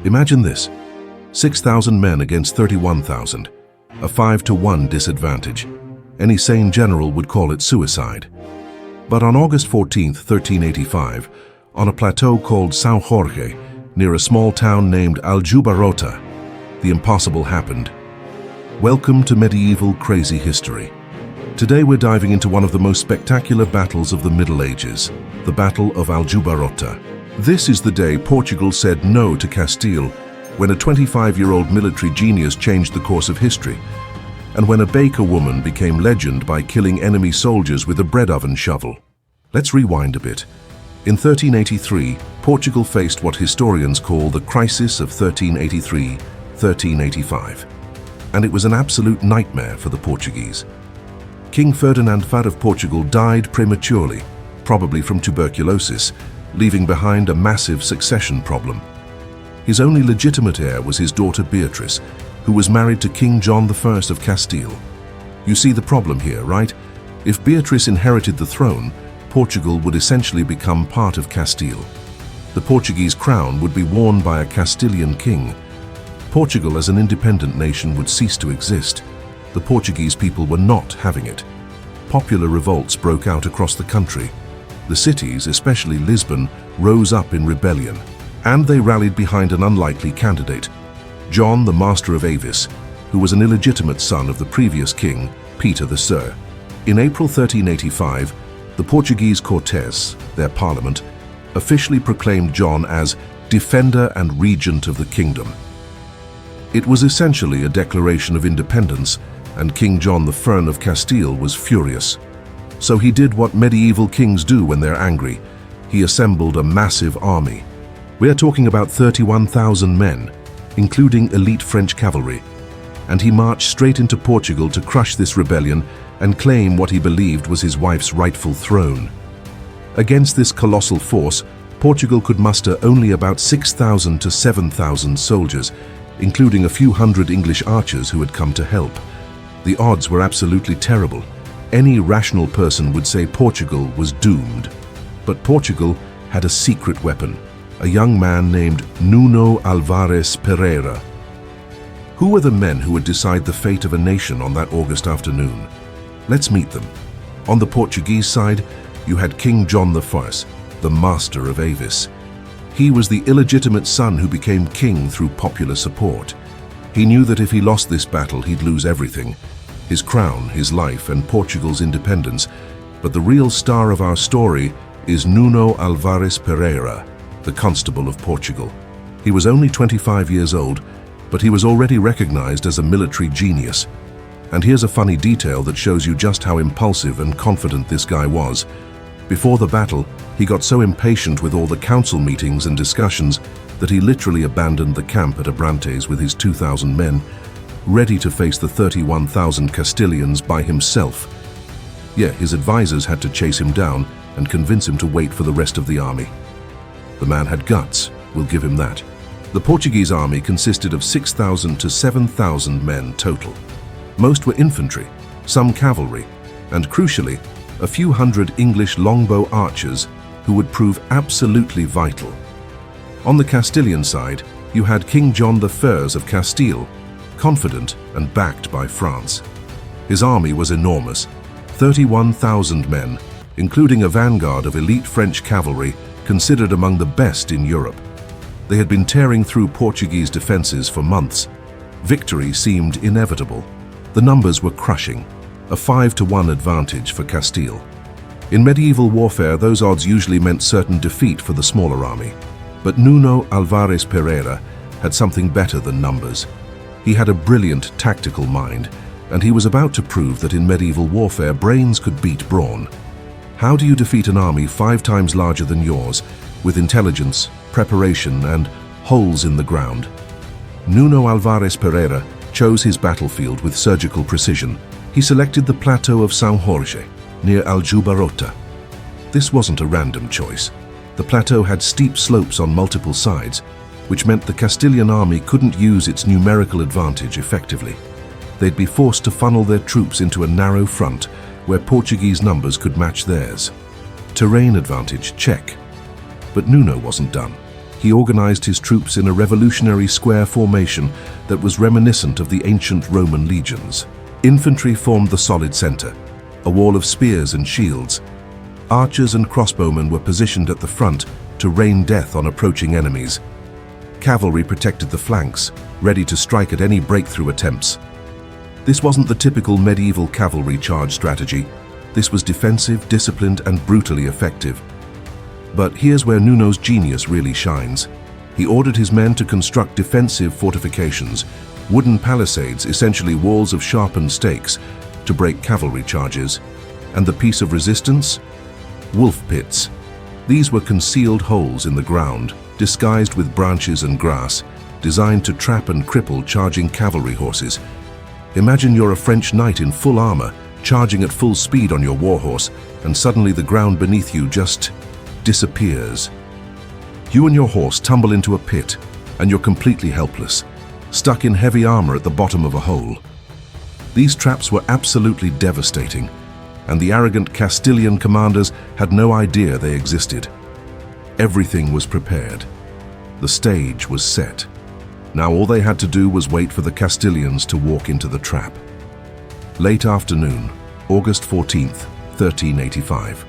Imagine this, 6,000 men against 31,000, a 5-to-1 disadvantage. Any sane general would call it suicide. But on August 14, 1385, on a plateau called São Jorge, near a small town named Aljubarrota, the impossible happened. Welcome to medieval crazy history. Today we're diving into one of the most spectacular battles of the Middle Ages, the Battle of Aljubarrota. This is the day Portugal said no to Castile, when a 25-year-old military genius changed the course of history, and when a baker woman became legend by killing enemy soldiers with a bread oven shovel. Let's rewind a bit. In 1383, Portugal faced what historians call the crisis of 1383-1385, and it was an absolute nightmare for the Portuguese. King Ferdinand IV of Portugal died prematurely, probably from tuberculosis, leaving behind a massive succession problem. His only legitimate heir was his daughter Beatrice, who was married to King John I of Castile. You see the problem here, right? If Beatrice inherited the throne, Portugal would essentially become part of Castile. The Portuguese crown would be worn by a Castilian king. Portugal as an independent nation would cease to exist. The Portuguese people were not having it. Popular revolts broke out across the country. The cities, especially Lisbon, rose up in rebellion, and they rallied behind an unlikely candidate, John the Master of Avis, who was an illegitimate son of the previous king, Peter the Sir. In April 1385, the Portuguese Cortes, their parliament, officially proclaimed John as defender and regent of the kingdom. It was essentially a declaration of independence, and King John I of Castile was furious. So he did what medieval kings do when they're angry. He assembled a massive army. We are talking about 31,000 men, including elite French cavalry, and he marched straight into Portugal to crush this rebellion and claim what he believed was his wife's rightful throne. Against this colossal force, Portugal could muster only about 6,000 to 7,000 soldiers, including a few hundred English archers who had come to help. The odds were absolutely terrible. Any rational person would say Portugal was doomed. But Portugal had a secret weapon, a young man named Nuno Álvares Pereira. Who were the men who would decide the fate of a nation on that August afternoon? Let's meet them. On the Portuguese side, you had King John I, the Master of Avis. He was the illegitimate son who became king through popular support. He knew that if he lost this battle, he'd lose everything: his crown, his life, and Portugal's independence. But the real star of our story is Nuno Álvares Pereira, the Constable of Portugal. He was only 25 years old, but he was already recognized as a military genius. And here's a funny detail that shows you just how impulsive and confident this guy was. Before the battle, he got so impatient with all the council meetings and discussions that he literally abandoned the camp at Abrantes with his 2,000 men, ready to face the 31,000 Castilians by himself. Yeah, his advisors had to chase him down and convince him to wait for the rest of the army. The man had guts, we'll give him that. The Portuguese army consisted of 6,000 to 7,000 men total. Most were infantry, some cavalry, and crucially, a few hundred English longbow archers who would prove absolutely vital. On the Castilian side, you had King John I of Castile, confident and backed by France. His army was enormous, 31,000 men, including a vanguard of elite French cavalry considered among the best in Europe. They had been tearing through Portuguese defenses for months. Victory seemed inevitable. The numbers were crushing, a 5-to-1 advantage for Castile. In medieval warfare, those odds usually meant certain defeat for the smaller army. But Nuno Álvares Pereira had something better than numbers. He had a brilliant tactical mind, and he was about to prove that in medieval warfare, brains could beat brawn. How do you defeat an army 5 times larger than yours, with intelligence, preparation, and holes in the ground? Nuno Álvares Pereira chose his battlefield with surgical precision. He selected the plateau of São Jorge, near Aljubarrota. This wasn't a random choice. The plateau had steep slopes on multiple sides, which meant the Castilian army couldn't use its numerical advantage effectively. They'd be forced to funnel their troops into a narrow front where Portuguese numbers could match theirs. Terrain advantage, check. But Nuno wasn't done. He organized his troops in a revolutionary square formation that was reminiscent of the ancient Roman legions. Infantry formed the solid center, a wall of spears and shields. Archers and crossbowmen were positioned at the front to rain death on approaching enemies. Cavalry protected the flanks, ready to strike at any breakthrough attempts. This wasn't the typical medieval cavalry charge strategy. This was defensive, disciplined, and brutally effective. But here's where Nuno's genius really shines. He ordered his men to construct defensive fortifications, wooden palisades, essentially walls of sharpened stakes, to break cavalry charges. And the piece of resistance? Wolf pits. These were concealed holes in the ground, disguised with branches and grass, designed to trap and cripple charging cavalry horses. Imagine you're a French knight in full armor, charging at full speed on your warhorse, and suddenly the ground beneath you just disappears. You and your horse tumble into a pit, and you're completely helpless, stuck in heavy armor at the bottom of a hole. These traps were absolutely devastating, and the arrogant Castilian commanders had no idea they existed. Everything was prepared. The stage was set. Now all they had to do was wait for the Castilians to walk into the trap. Late afternoon, August 14th, 1385.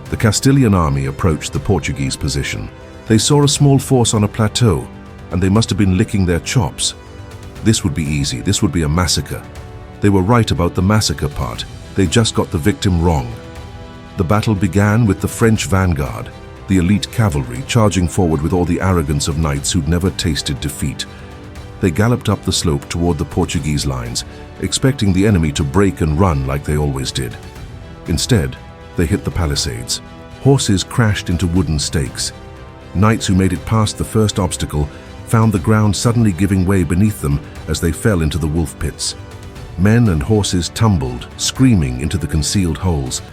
The Castilian army approached the Portuguese position. They saw a small force on a plateau, and they must have been licking their chops. This would be easy. This would be a massacre. They were right about the massacre part. They just got the victim wrong. The battle began with the French vanguard, the elite cavalry charging forward with all the arrogance of knights who'd never tasted defeat. They galloped up the slope toward the Portuguese lines, expecting the enemy to break and run like they always did. Instead, they hit the palisades. Horses crashed into wooden stakes. Knights who made it past the first obstacle found the ground suddenly giving way beneath them as they fell into the wolf pits. Men and horses tumbled, screaming into the concealed holes.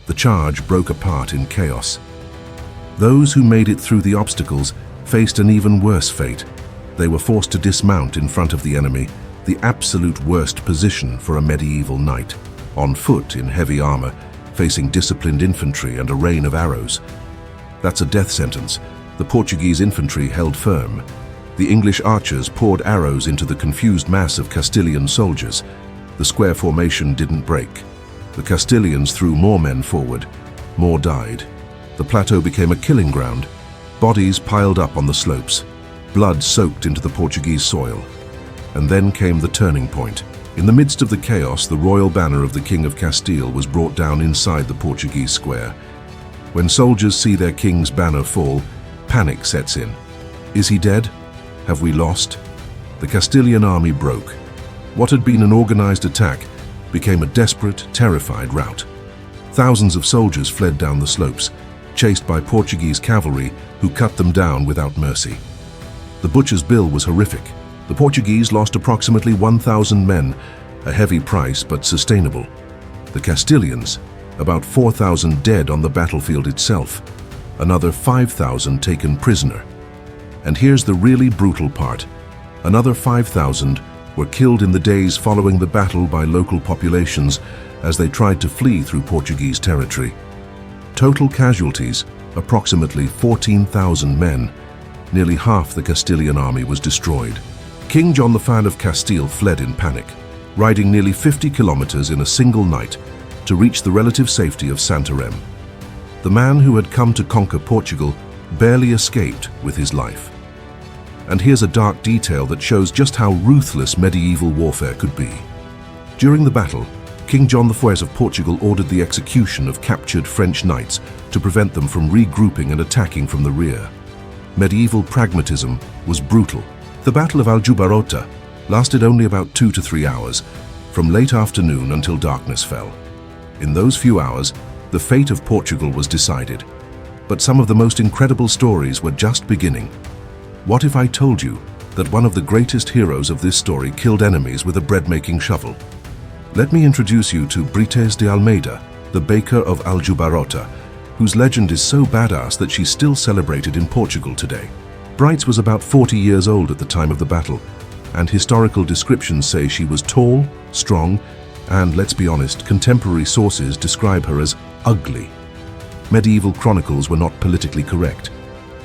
The charge broke apart in chaos. Those who made it through the obstacles faced an even worse fate. They were forced to dismount in front of the enemy, the absolute worst position for a medieval knight, on foot in heavy armor, facing disciplined infantry and a rain of arrows. That's a death sentence. The Portuguese infantry held firm. The English archers poured arrows into the confused mass of Castilian soldiers. The square formation didn't break. The Castilians threw more men forward. More died. The plateau became a killing ground. Bodies piled up on the slopes. Blood soaked into the Portuguese soil. And then came the turning point. In the midst of the chaos, the royal banner of the King of Castile was brought down inside the Portuguese square. When soldiers see their king's banner fall, panic sets in. Is he dead? Have we lost? The Castilian army broke. What had been an organized attack became a desperate, terrified rout. Thousands of soldiers fled down the slopes, chased by Portuguese cavalry who cut them down without mercy. The butcher's bill was horrific. The Portuguese lost approximately 1,000 men, a heavy price but sustainable. The Castilians, about 4,000 dead on the battlefield itself, another 5,000 taken prisoner. And here's the really brutal part. Another 5,000 were killed in the days following the battle by local populations as they tried to flee through Portuguese territory. Total casualties, approximately 14,000 men. Nearly half the Castilian army was destroyed. King John V of Castile fled in panic, riding nearly 50 kilometers in a single night to reach the relative safety of Santarém. The man who had come to conquer Portugal barely escaped with his life. And here's a dark detail that shows just how ruthless medieval warfare could be. During the battle, King John V of Portugal ordered the execution of captured French knights to prevent them from regrouping and attacking from the rear. Medieval pragmatism was brutal. The Battle of Aljubarrota lasted only about 2 to 3 hours, from late afternoon until darkness fell. In those few hours, the fate of Portugal was decided. But some of the most incredible stories were just beginning. What if I told you that one of the greatest heroes of this story killed enemies with a bread-making shovel? Let me introduce you to Brites de Almeida, the baker of Aljubarrota, whose legend is so badass that she's still celebrated in Portugal today. Brites was about 40 years old at the time of the battle, and historical descriptions say she was tall, strong, and, let's be honest, contemporary sources describe her as ugly. Medieval chronicles were not politically correct.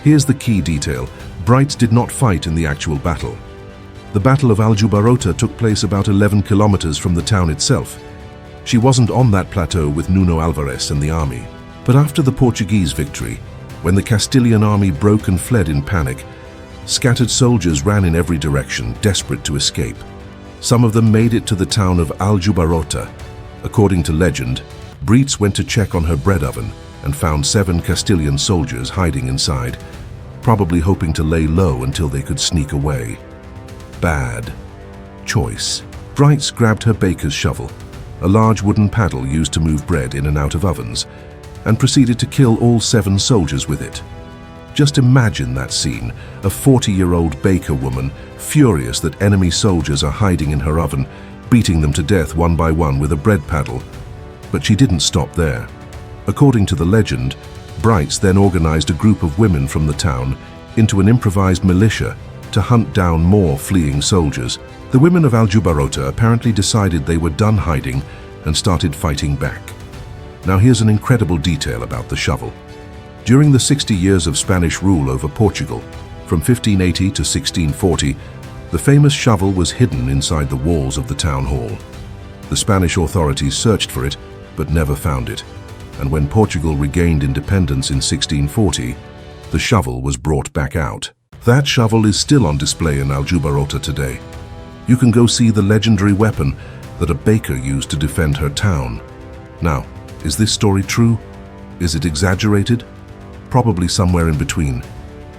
Here's the key detail. Brites did not fight in the actual battle. The Battle of Aljubarrota took place about 11 kilometers from the town itself. She wasn't on that plateau with Nuno Álvares and the army. But after the Portuguese victory, when the Castilian army broke and fled in panic, scattered soldiers ran in every direction, desperate to escape. Some of them made it to the town of Aljubarrota. According to legend, Brites went to check on her bread oven and found 7 Castilian soldiers hiding inside, probably hoping to lay low until they could sneak away. Bad choice. Brites grabbed her baker's shovel, a large wooden paddle used to move bread in and out of ovens, and proceeded to kill all 7 soldiers with it. Just imagine that scene, a 40-year-old baker woman, furious that enemy soldiers are hiding in her oven, beating them to death one by one with a bread paddle. But she didn't stop there. According to the legend, Brites then organized a group of women from the town into an improvised militia to hunt down more fleeing soldiers. The women of Aljubarrota apparently decided they were done hiding and started fighting back. Now here's an incredible detail about the shovel. During the 60 years of Spanish rule over Portugal, from 1580 to 1640, the famous shovel was hidden inside the walls of the town hall. The Spanish authorities searched for it, but never found it. And when Portugal regained independence in 1640, the shovel was brought back out. That shovel is still on display in Aljubarrota today. You can go see the legendary weapon that a baker used to defend her town. Now, is this story true? Is it exaggerated? Probably somewhere in between.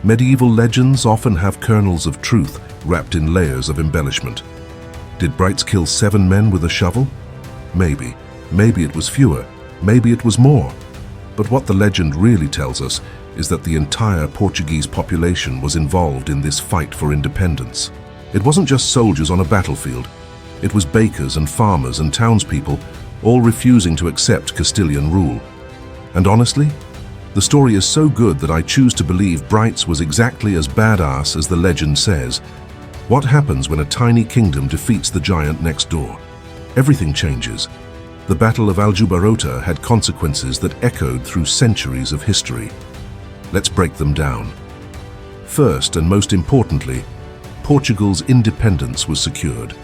Medieval legends often have kernels of truth wrapped in layers of embellishment. Did Brites kill 7 men with a shovel? Maybe. Maybe it was fewer. Maybe it was more. But what the legend really tells us is that the entire Portuguese population was involved in this fight for independence. It wasn't just soldiers on a battlefield. It was bakers and farmers and townspeople, all refusing to accept Castilian rule. And honestly, the story is so good that I choose to believe Brites was exactly as badass as the legend says. What happens when a tiny kingdom defeats the giant next door? Everything changes. The Battle of Aljubarrota had consequences that echoed through centuries of history. Let's break them down. First, and most importantly, Portugal's independence was secured.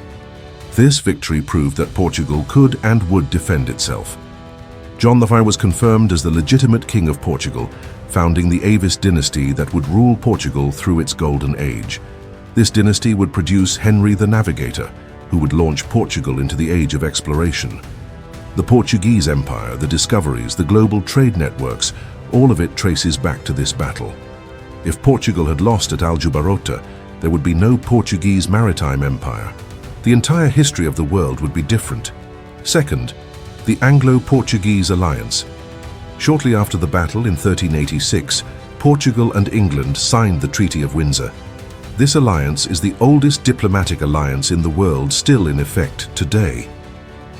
This victory proved that Portugal could and would defend itself. John V was confirmed as the legitimate king of Portugal, founding the Avis dynasty that would rule Portugal through its golden age. This dynasty would produce Henry the Navigator, who would launch Portugal into the age of exploration. The Portuguese Empire, the discoveries, the global trade networks, all of it traces back to this battle. If Portugal had lost at Aljubarrota, there would be no Portuguese maritime empire. The entire history of the world would be different. Second, the Anglo-Portuguese alliance. Shortly after the battle in 1386, Portugal and England signed the Treaty of Windsor. This alliance is the oldest diplomatic alliance in the world still in effect today.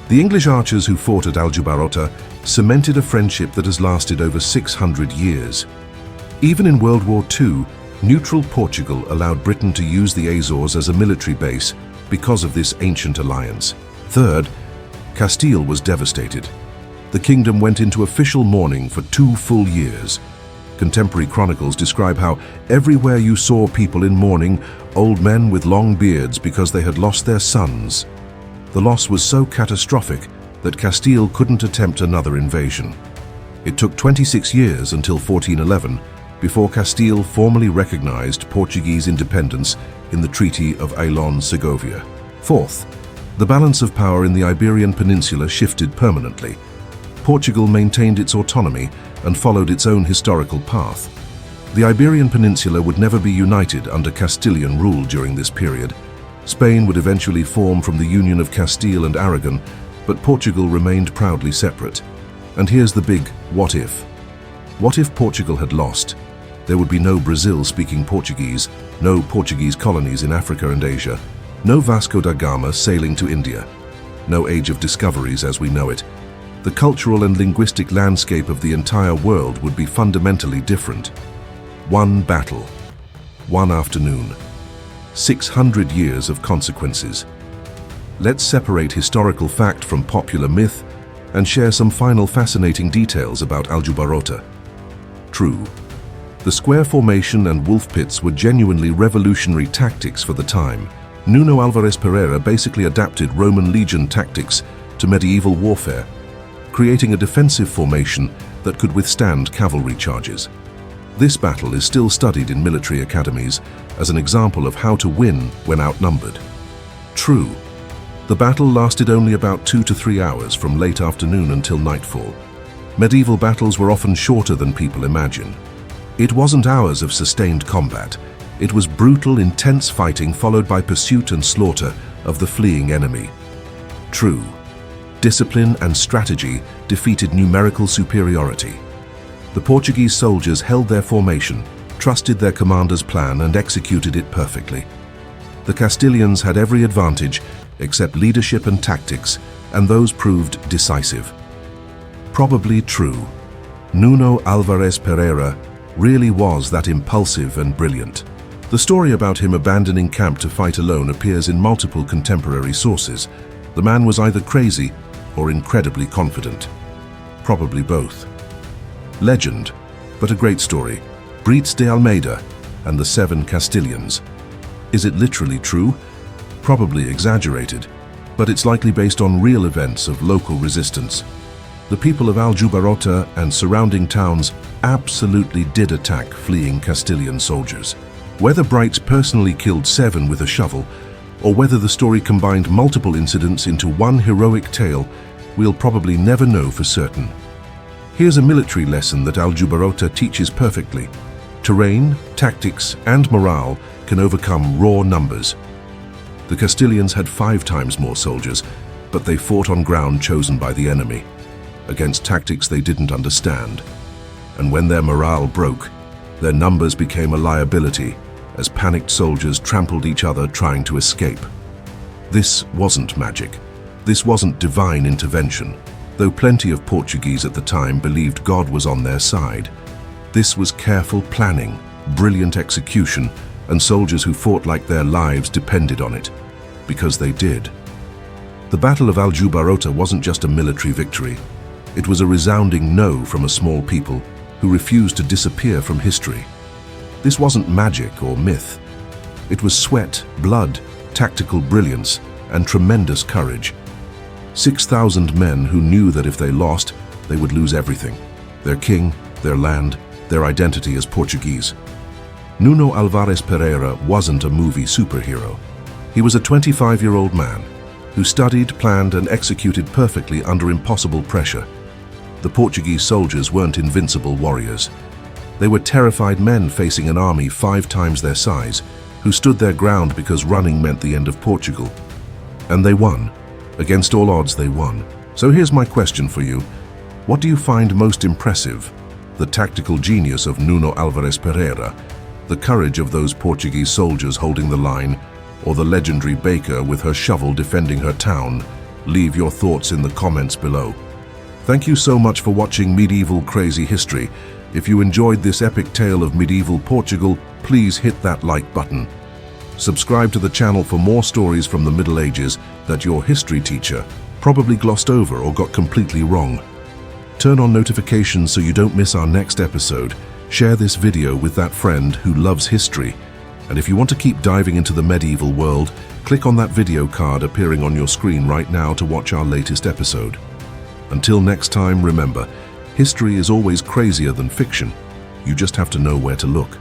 The English archers who fought at Aljubarrota cemented a friendship that has lasted over 600 years. Even in World War II, neutral Portugal allowed Britain to use the Azores as a military base because of this ancient alliance. Third, Castile was devastated. The kingdom went into official mourning for 2 full years. Contemporary chronicles describe how everywhere you saw people in mourning, old men with long beards because they had lost their sons. The loss was so catastrophic that Castile couldn't attempt another invasion. It took 26 years until 1411 before Castile formally recognized Portuguese independence in the Treaty of Ayllón-Segovia. Fourth, the balance of power in the Iberian Peninsula shifted permanently. Portugal maintained its autonomy and followed its own historical path. The Iberian Peninsula would never be united under Castilian rule during this period. Spain would eventually form from the union of Castile and Aragon, but Portugal remained proudly separate. And here's the big what if. What if Portugal had lost? There would be no Brazil speaking Portuguese, no Portuguese colonies in Africa and Asia, no Vasco da Gama sailing to India, no age of discoveries as we know it. The cultural and linguistic landscape of the entire world would be fundamentally different. One battle, one afternoon, 600 years of consequences. Let's separate historical fact from popular myth and share some final fascinating details about Aljubarrota. True. The square formation and wolf pits were genuinely revolutionary tactics for the time. Nuno Álvares Pereira basically adapted Roman legion tactics to medieval warfare, creating a defensive formation that could withstand cavalry charges. This battle is still studied in military academies as an example of how to win when outnumbered. True, the battle lasted only about 2 to 3 hours from late afternoon until nightfall. Medieval battles were often shorter than people imagine. It wasn't hours of sustained combat. It was brutal, intense fighting followed by pursuit and slaughter of the fleeing enemy. True, discipline and strategy defeated numerical superiority. The Portuguese soldiers held their formation, trusted their commander's plan, and executed it perfectly. The Castilians had every advantage except leadership and tactics, and those proved decisive. Probably true. Nuno Álvares Pereira really was that impulsive and brilliant. The story about him abandoning camp to fight alone appears in multiple contemporary sources. The man was either crazy or incredibly confident. Probably both. Legend, but a great story. Brites de Almeida and the 7 Castilians. Is it literally true? Probably exaggerated, but it's likely based on real events of local resistance. The people of Aljubarrota and surrounding towns absolutely did attack fleeing Castilian soldiers. Whether Brites personally killed 7 with a shovel, or whether the story combined multiple incidents into one heroic tale, we'll probably never know for certain. Here's a military lesson that Aljubarrota teaches perfectly. Terrain, tactics, and morale can overcome raw numbers. The Castilians had 5 times more soldiers, but they fought on ground chosen by the enemy, against tactics they didn't understand. And when their morale broke, their numbers became a liability as panicked soldiers trampled each other trying to escape. This wasn't magic. This wasn't divine intervention, though plenty of Portuguese at the time believed God was on their side. This was careful planning, brilliant execution, and soldiers who fought like their lives depended on it, because they did. The Battle of Aljubarrota wasn't just a military victory. It was a resounding no from a small people who refused to disappear from history. This wasn't magic or myth. It was sweat, blood, tactical brilliance, and tremendous courage. 6,000 men who knew that if they lost, they would lose everything: their king, their land, their identity as Portuguese. Nuno Álvares Pereira wasn't a movie superhero. He was a 25-year-old man who studied, planned, and executed perfectly under impossible pressure. The Portuguese soldiers weren't invincible warriors. They were terrified men facing an army 5 times their size, who stood their ground because running meant the end of Portugal. And they won. Against all odds, they won. So here's my question for you. What do you find most impressive? The tactical genius of Nuno Álvares Pereira, the courage of those Portuguese soldiers holding the line, or the legendary baker with her shovel defending her town? Leave your thoughts in the comments below. Thank you so much for watching Medieval Crazy History. If you enjoyed this epic tale of medieval Portugal, please hit that like button. Subscribe to the channel for more stories from the Middle Ages that your history teacher probably glossed over or got completely wrong. Turn on notifications so you don't miss our next episode. Share this video with that friend who loves history. And if you want to keep diving into the medieval world, click on that video card appearing on your screen right now to watch our latest episode. Until next time, remember, history is always crazier than fiction. You just have to know where to look.